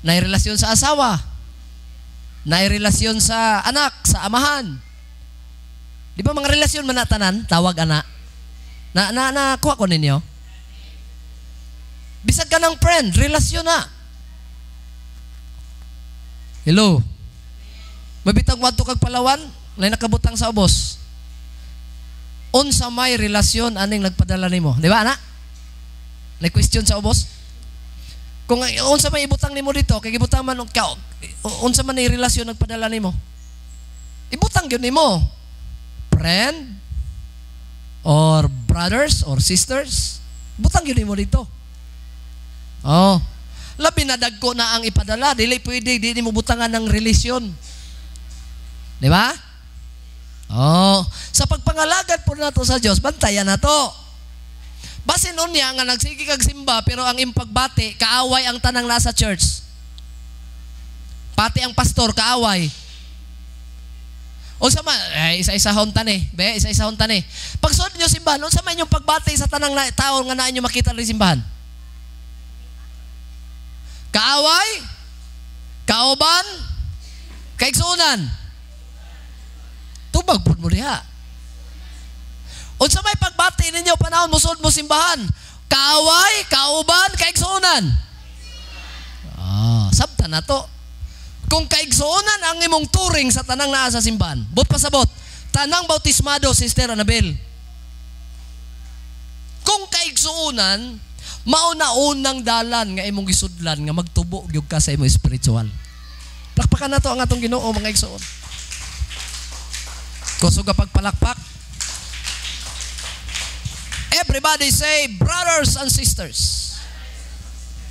Na relasyon sa asawa. Na relasyon sa anak, sa amahan. Di ba mga relasyon man natanan, tawag ana? Na kuha ko ninyo? Bisag ka ng friend, relasyon na. Hello. Mabitag mo kag Palawan, lay nakabutang sa ubos. Unsa may relasyon aning nagpadala nimo, di ba ana? May question sa ubos. Kung unsa may ibutang nimo dito, kay gibutang man ka, unsa man ni relasyon nagpadala nimo? Ibutang gyud nimo. Friend or brothers or sisters, butang gyud nimo dito. Oh. Labi na dagko na ang ipadala, dili pwede di mo butangan ng relasyon. Di ba? Oh, sa pagpangalagad po nato sa Dios, bantayan nato. Basin unya nga nagsige kag simba pero ang impagbati kaaway ang tanang nasa church. Pati ang pastor kaaway. Unsa man isa-isahon tani, be, isa-isahon tani. Pagsud niyo simbahan, unsa man yung pagbati sa tanang tawo nga naa niyo makita ri simbahan? Kaaway, kaoban, kaigsuunan. Tubag po mo diha. Unsa may pagbati ninyo panahon musod mo simbahan? Kaaway, kaoban, kaigsuunan. Sabta na to. Kung kaigsuunan ang imong turing sa tanang naa sa simbahan, but pasabot, tanang bautismado, Sister Annabel. Kung kaigsuunan, mauna-unang dalan nga imong gisudlan nga magtubo gyud ka sa imong spiritual. Plakpakan nato ang atong Ginoo mga igsoon. Kusog ka pagpalakpak. Everybody say brothers and sisters.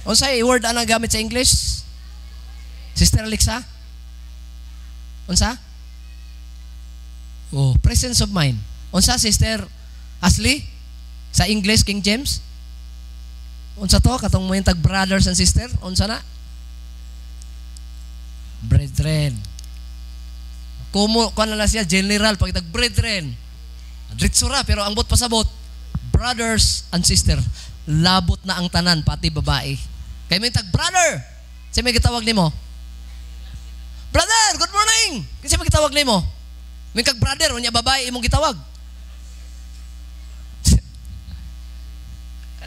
Unsay word ana gamit sa English? Sister Alexa? Unsa? Oh, presence of mind. Unsa Sister Ashley? Sa English King James? Unsa to katong mo tag brothers and sister? Unsa na? Brethren. Kumo kuan na siya general pag tag brethren. Diretso ra pero ang bot pasabot brothers and sister. Labot na ang tanan pati babae. Kay may tag brother. Sa may gitawag nimo? Brother, good morning. Kinsa may gitawag nimo? May kag brother unya babae imong gitawag.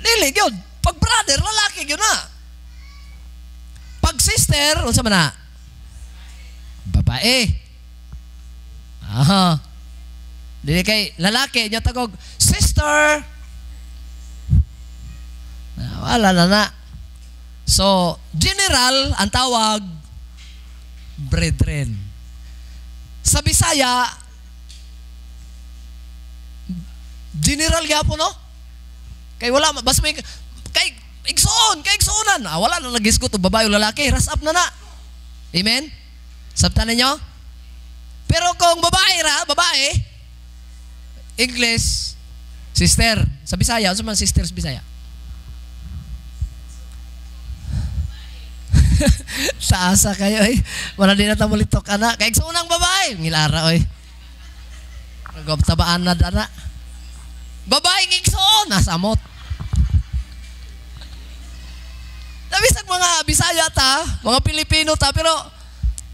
Dili gyud. Pag brother, lalaki yun na. Pag sister, unsa man na? Babae. Aha. Dili kay lalaki, niya tagog, sister. Wala na. So, general, ang tawag, brethren. Sa Bisaya, general gyapon no? Kay wala, basta may, kay igsuunan. Wala na nagisgot o babae o lalaki. Ras up na. Amen? Sabta ninyo? Pero kung babae, English, sister. Sa Bisaya, ano man sisters Bisaya? Sa asa kayo eh. Wala din na tamulitok anak. Kay igsuunang babae. Ngilara oy. Nagobtabaan na dana. Babae igsuon. Nasamot. Nabisag mga Bisaya ta, mga Pilipino ta, pero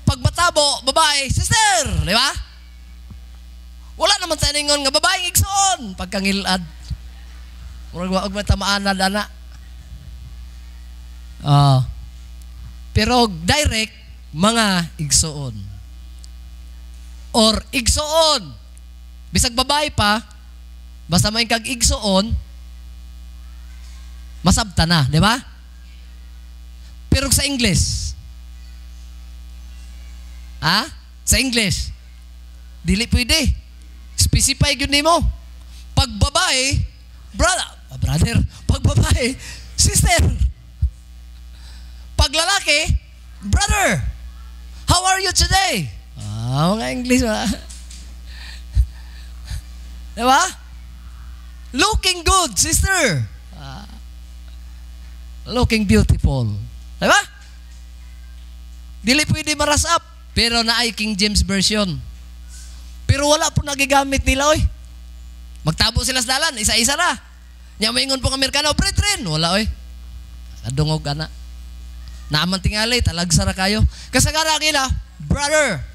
pag matabo, babae, sister, di ba? Wala naman tayo ningon nga babaeng igsoon, pagkangilad. Huwag matamaan na dana. Pero direct, mga igsoon. Or igsoon. Bisag babae pa, basta may kag igsoon, masabta na, di ba? Pero sa English, sa English, dili pwede. Specify yun nimo. Pag babae, brother. Pag babae, sister. Pag lalaki, brother. How are you today? Mga English ba? Diba? Looking good, sister. Looking beautiful. Diba? Dili pwede maras up. Pero naay King James Version. Pero wala po nagigamit nila, oy. Magtabo sila sa dalan, isa-isa na. Nya maingon po ang Amerikano, brethren. Wala, oy. Kadungog ana. Naaman tingali, talagsara kayo. Kasagara kila, brother,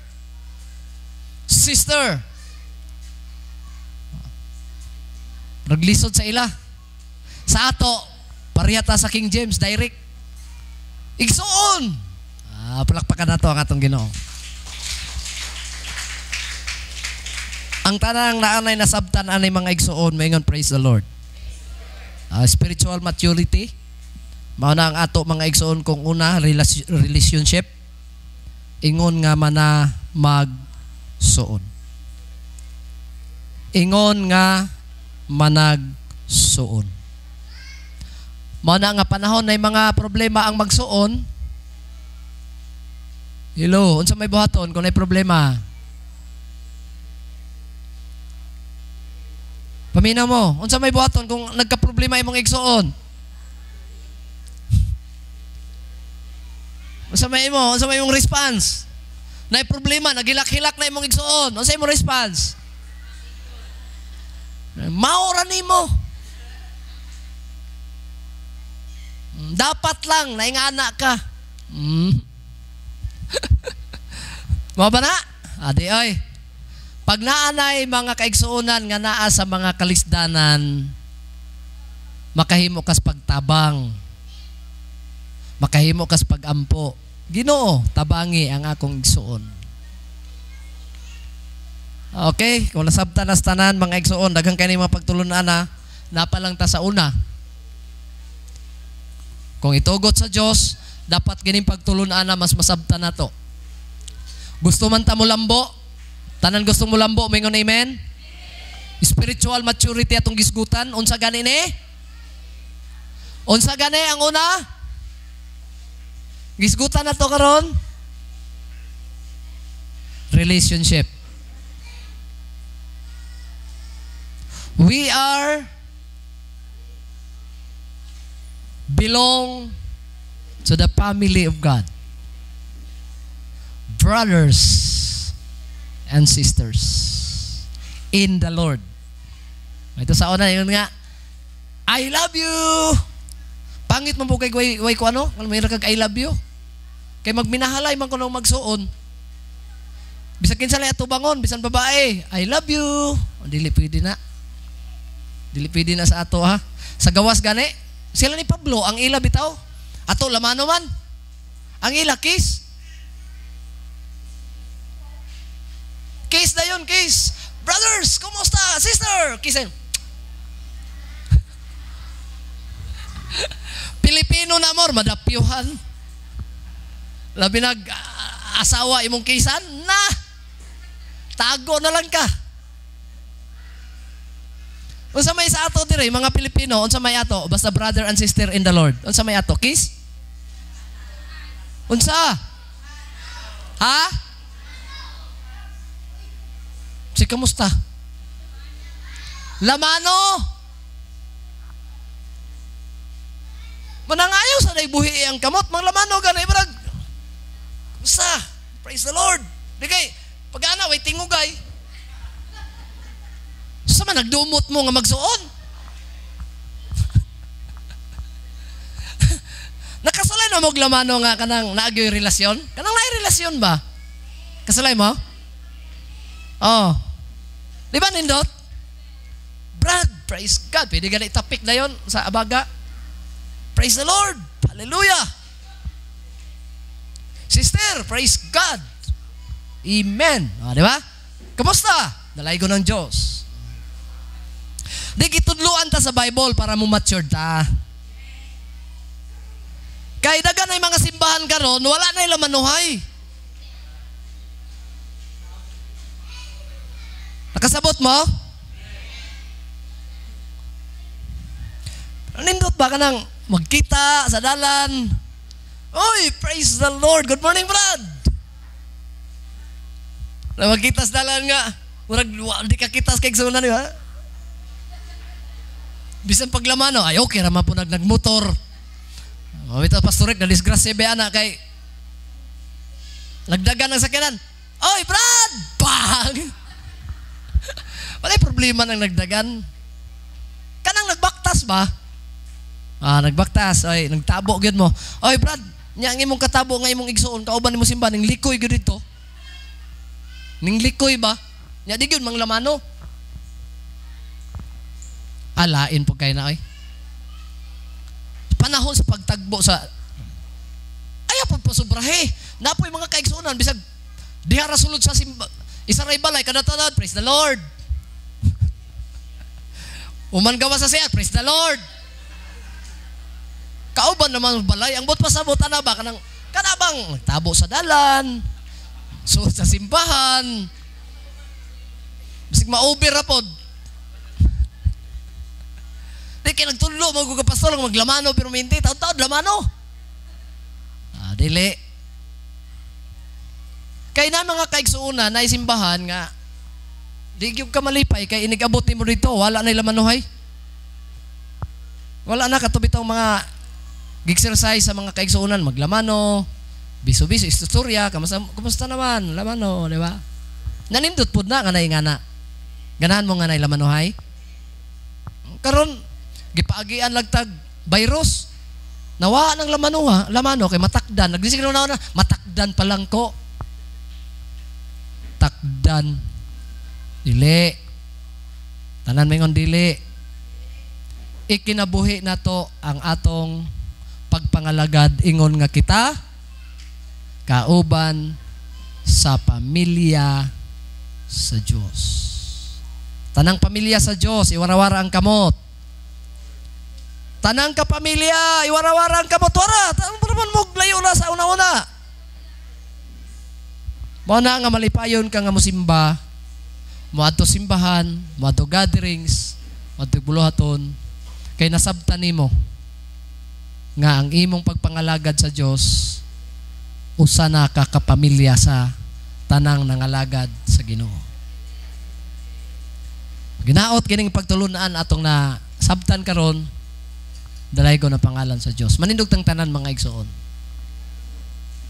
sister. Naglisod sa ila. Sa ato, Parihata sa King James, direct. Igsuon. Palakpakan na to ang atong Ginoo. Ang tanang naanay nasabtan anay mga igsuon, maingon praise the Lord. Spiritual maturity. Mao na ang ato mga igsuon kung una, relationship. Ingon nga mana magsuon. Ingon nga managsuon. Mao na nga panahon na mga problema ang magsuon. Hello, unsa may buhaton kung may problema? Paminaw mo, unsa may buhaton kung nagka-problema imong igsuon? Unsa may imong response? Nay problema, nagilak-hilak na imong igsuon. Unsa imong response? Maura nimo. Dapat lang naingana ka. Mao ba na? Adi oy. Pag naanay mga kaigsuonan nga naa sa mga kalisdanan, makahimo kas pagtabang. Makahimo kas pagampo. Ginoo, tabangi ang akong igsuon. Okay, kung nasabtan nas tanan mga igsuon, daghang kay mga pagtulunan na napalang ta sa una. Kung itugot sa Dios, dapat gining pagtulunan na mas masabtan nato. Gusto man ta mo lambo, tanan gusto mo lambo, mingon amen? Spiritual maturity atong gisgutan, unsa gani ni? Unsa gani ang una? Gisgutan na to karon? Relationship. We are belong to the family of God. Brothers and sisters in the Lord. Ito sa una, yun nga, I love you. Pangit mo po kay way ko ano? May kag I love you. Kay magminahalay man ko nang magsuon. Bisan kinsa lay ato bangon, bisan babae, I love you. Dili pwede na. Dili pwede na sa ato ha. Sa gawas gani, sila ni Pablo ang ila bitaw. Ato lamano man. Ang ila kiss. Kiss na yun, kiss. Brothers, kumusta? Sister, kissin. Pilipino na amor, madapyuhan. Labi asawa imong kisan, na. Tago na lang ka. Unsa may sa ato dire, mga Pilipino, unsa may ato, basta brother and sister in the Lord. Unsa may ato, kiss? Unsa? Ha? Si kamusta? Lamano. Manangayaw sa naibuhi ang kamot, mang lamano ganay brag. Kamusta? Praise the Lord. Di kay pag-ana way tingugay. Sa man nagdumot mo nga magsuon. Nakasalay na mo lamano nga kanang naagyoy relasyon? Kanang naay relasyon ba? Kasalay mo? Oh. Di ba nindot? Brad, praise God. Pwede ganit topic na yon sa abaga. Praise the Lord. Hallelujah. Sister, praise God. Amen. Di ba? Kamusta? Dalaygo ng Diyos. Di kitudluan ta sa Bible para mo mature ta. Kay dagan ay mga simbahan karon, wala na ila manuhay. Nakasabot mo? Nindot ba ka nang magkita sa dalan? Oy, praise the Lord. Good morning, Brad. Na magkita sa dalan nga. Murag, di ka kita sa kaigsunan, di ba? Bisan paglaman, no? Ay, okay, raman po nagmotor. Ito, pastorek, na-disgrasya ba anak kay nagdagan ng sakyanan. Oy, Brad! Bang! Walay problema ng nagdagan. Kanang nagbaktas ba? Nagbaktas. Oy, nagtabo gyud mo. Oy, Brad, nya ang imong katabo nga imong igsuon, kauban nimo simba ning likoy gyud dito. Ning likoy ba? Nya di gyud manglamano. Alain po kay na oy. panahon sa pagtagbo sa ayaw po pasubrahe. Napoy mga kaigsunan bisag diha ra sulod sa isaray balay kada tanan, praise the Lord. Uman gawa sa siya, praise the Lord. Kauban naman balay ang bot pasabot ana ba kanang kanabang tabo sa dalan. So sa simbahan. Bisig ma-over ra pod. Di kay nagtudlo magug pastor maglamano pero minti taud-taud lamano. Dili. Kay na mga kaigsuuna na isimbahan nga di gyud ka malipay kay inigabot nimo dito wala na ilamanuhay. Wala na katubitong mga exercise sa mga kaigsuunan maglamano, biso-biso istorya, kumusta naman? Lamano, di ba? Nanindot pud na kanay ngana. Ganahan mo nga na ilamanuhay. Karon gipaagian lagtag virus. Nawa ng lamano kay matakdan. Nagdisig na matakdan pa lang ko. Takdan. Dili. Tanan mingon dili. Ikinabuhi na to ang atong pagpangalagad ingon nga kita kauban sa pamilya sa Dios. Tanang pamilya sa Dios, iwarawara ang kamot. Tanang kapamilya, iwarawara ang kamot. Wara, tanang naman mo layo na sa una-una. Mo na nga malipayon ka nga musimba, mo adto simbahan, mo adto gatherings, mo adto buluhaton, kay nasabtan nimo nga ang imong pagpangalagad sa Dios usa na ka kapamilya sa tanang nangalagad sa Ginoo. Ginaot kining pagtulunan atong na sabtan karon dalay ko na pangalan sa Dios. Manindog tang tanan mga igsoon.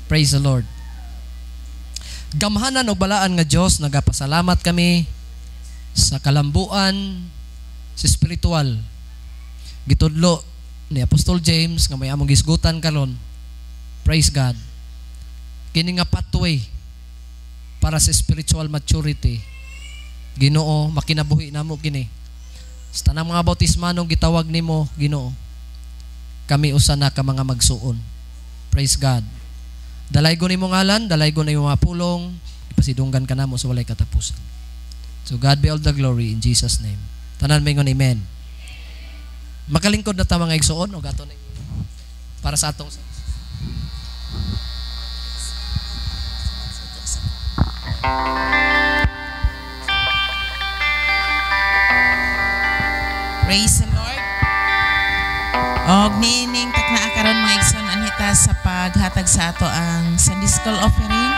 Praise the Lord. Gamhanan og balaan nga Dios, nagapasalamat kami sa kalambuan sa spiritual. Gitudlo ni Apostol James nga may among gisgutan karon. Praise God. Kini nga pathway para sa spiritual maturity. Ginoo, makinabuhi namo kini. Sa tanang mga bautismanong gitawag nimo, Ginoo, kami usa na ka mga magsuon. Praise God. Dalaygon nimo ngalan, dalaygon na mga pulong, ipasidunggan ka namo sa walay katapusan. So God be all the glory in Jesus name. Tanan mingon amen. Makalingkod na ta mga igsoon o gato na para sa atong Praise the Lord. Og nining takna karon mga igsoon anhita sa paghatag sa ato ang Sunday School offering.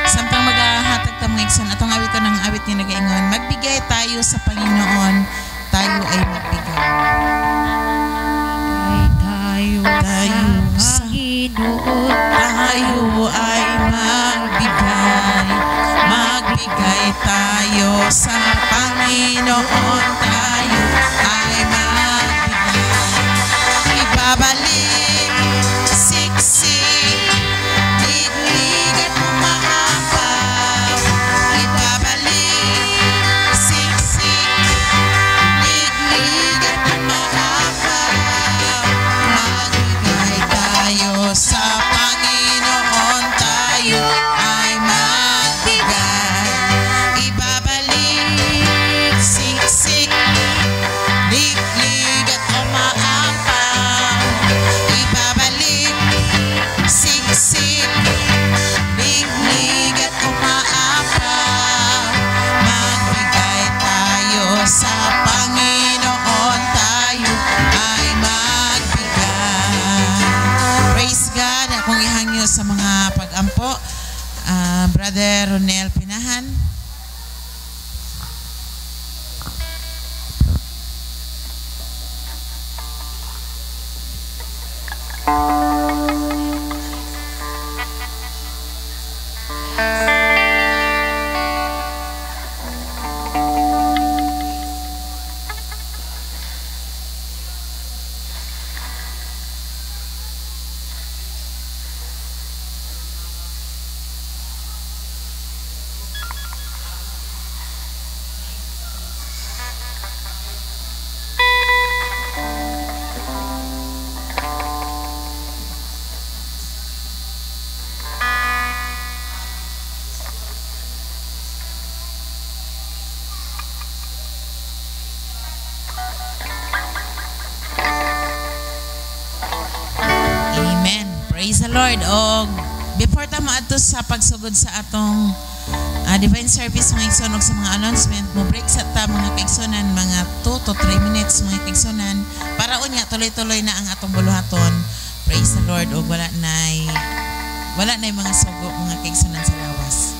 Samtang maghahatag ta mga igsoon atong awit ng awit ni nagaingon, magbigay tayo sa Panginoon, tayo ay magbigay. Tayo sa Panginoon, tayo ay magbigay. Magbigay tayo sa Panginoon, tayo ay magbigay. Ibabalik, siksik, liglig at umaapaw. Ibabalik, siksik, liglig at umaapaw. Magbigay tayo sa Panginoon, tayo ay magbigay. Ibabalik, siksik, liglig at umaapaw. Ibabalik, siksik, liglig at umaapaw. Magbigay tayo sa Panginoon, tayo ay magbigay. Praise God. Akong ihangyo sa mga pag-ampo. Brother Ronel Pinahan. Amen. Praise the Lord. O before ta maadto sa pagsugod sa atong divine service mga igsoon og sa mga announcement, mo break sa ta mga kaigsonan mga 2 to 3 minutes mga kaigsonan para unya tuloy-tuloy na ang atong buluhaton. Praise the Lord. O wala nay mga sugo mga kaigsonan sa lawas.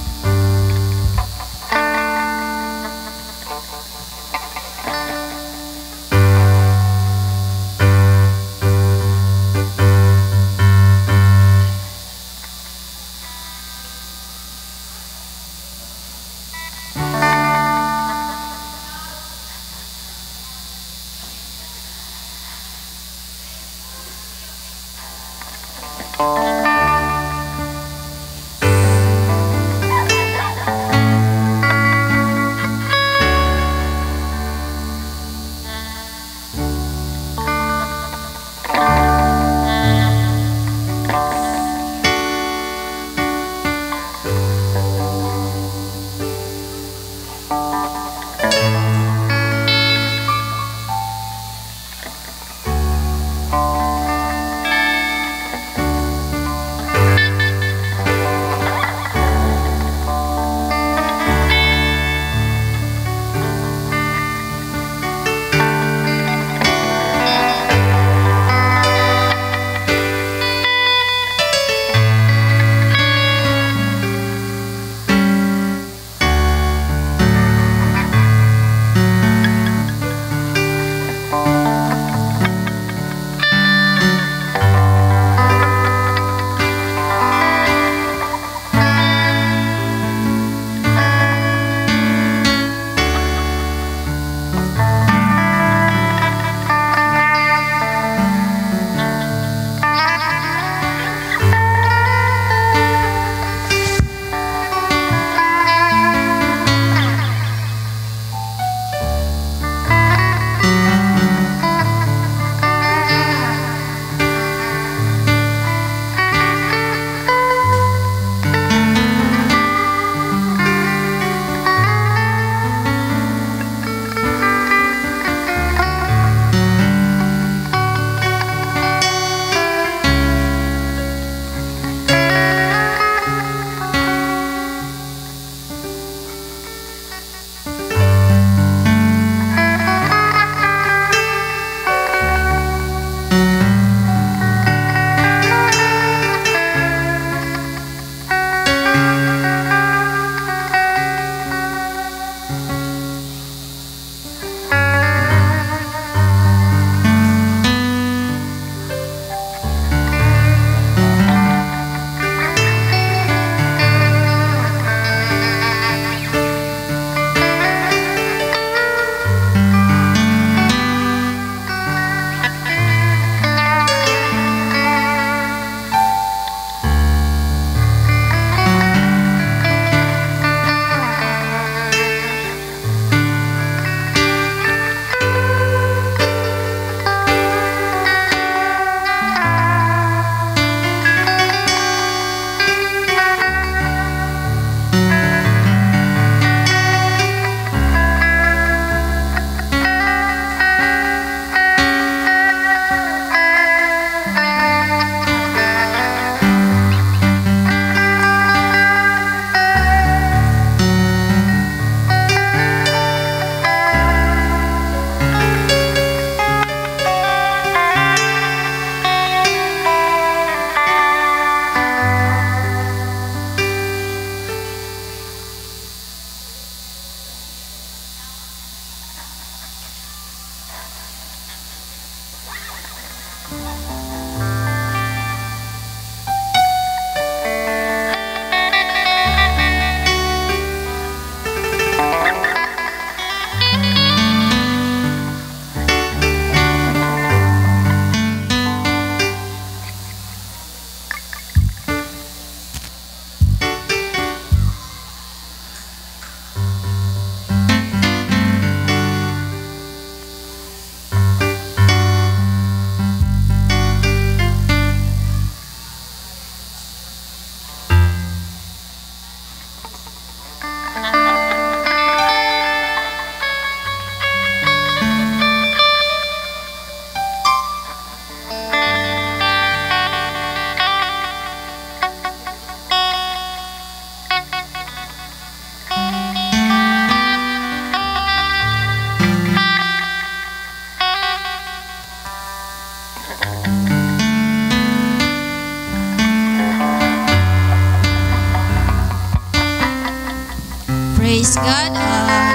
Praise God.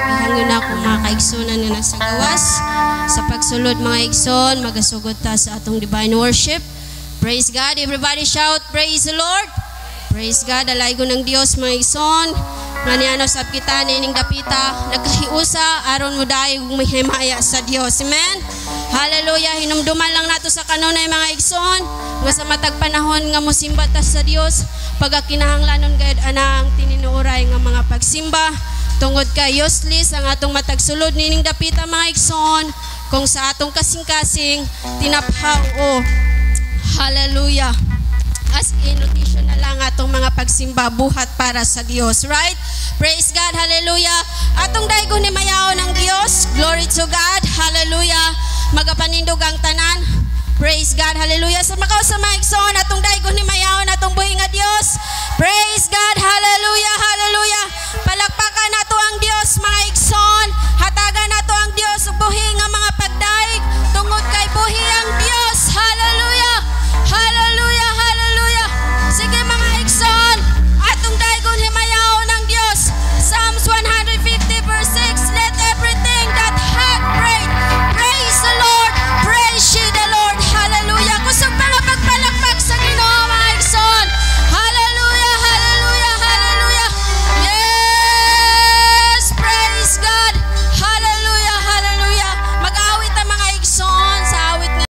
Gihangyo na ako mga kaigsonan nga nasa gawas. Sa pagsulod mga igsoon, magasugod ta sa atong divine worship. Praise God. Everybody shout, praise the Lord. Praise God. Alaygo ng Dios mga igsoon. Maniano sab kita nining dapita. Nagkahiusa aron mo dayo may himaya sa Dios. Amen. Hallelujah. Hinumduman lang nato sa kanunay mga igsoon. Nga sa matag panahon nga mosimba ta sa Dios. Pagkakinahanglanon gayud anang tininuoray nga mga pagsimba tungod kay useless ang atong matagsulod nining dapita mga igsoon kung sa atong kasing-kasing tinaphaw o hallelujah as invitation na lang atong mga pagsimba buhat para sa Dios, right? Praise God, hallelujah. Atong daygon ni mayaw ng Dios, glory to God, hallelujah. Magapanindog ang tanan. Praise God, hallelujah. Sa makaw sa mga igsoon, atong daygon ni mayaw, atong buhi nga Dios. Praise God,